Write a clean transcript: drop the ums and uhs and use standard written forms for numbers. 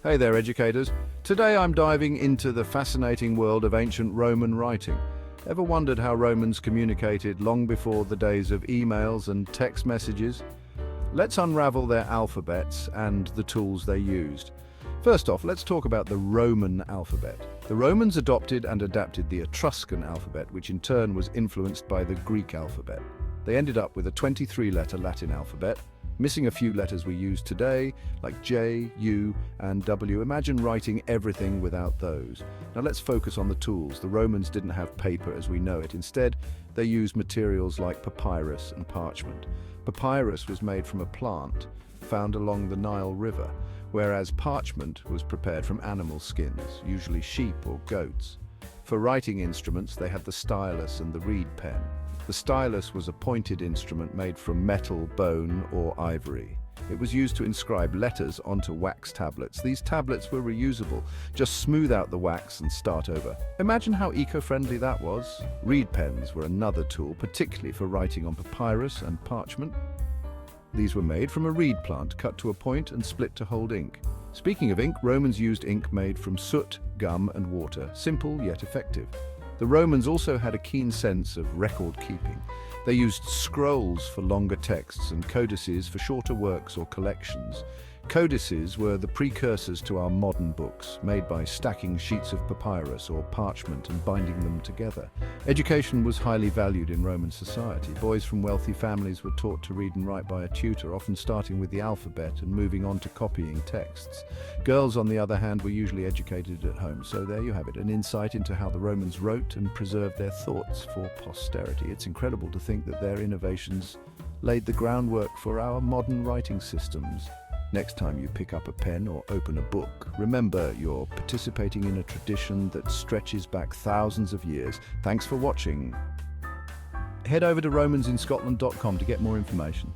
Hey there, educators. Today I'm diving into the fascinating world of ancient Roman writing. Ever wondered how Romans communicated long before the days of emails and text messages? Let's unravel their alphabets and the tools they used. First off, let's talk about the Roman alphabet. The Romans adopted and adapted the Etruscan alphabet, which in turn was influenced by the Greek alphabet. They ended up with a 23-letter Latin alphabet, missing a few letters we use today, like J, U, and W. Imagine writing everything without those. Now let's focus on the tools. The Romans didn't have paper as we know it. Instead, they used materials like papyrus and parchment. Papyrus was made from a plant found along the Nile River, whereas parchment was prepared from animal skins, usually sheep or goats. For writing instruments, they had the stylus and the reed pen. The stylus was a pointed instrument made from metal, bone, or ivory. It was used to inscribe letters onto wax tablets. These tablets were reusable. Just smooth out the wax and start over. Imagine how eco-friendly that was. Reed pens were another tool, particularly for writing on papyrus and parchment. These were made from a reed plant, cut to a point and split to hold ink. Speaking of ink, Romans used ink made from soot, gum, and water. Simple yet effective. The Romans also had a keen sense of record keeping. They used scrolls for longer texts and codices for shorter works or collections. Codices were the precursors to our modern books, made by stacking sheets of papyrus or parchment and binding them together. Education was highly valued in Roman society. Boys from wealthy families were taught to read and write by a tutor, often starting with the alphabet and moving on to copying texts. Girls, on the other hand, were usually educated at home. So there you have it, an insight into how the Romans wrote and preserved their thoughts for posterity. It's incredible to think that their innovations laid the groundwork for our modern writing systems. Next time you pick up a pen or open a book, remember you're participating in a tradition that stretches back thousands of years. Thanks for watching. Head over to romansinscotland.com to get more information.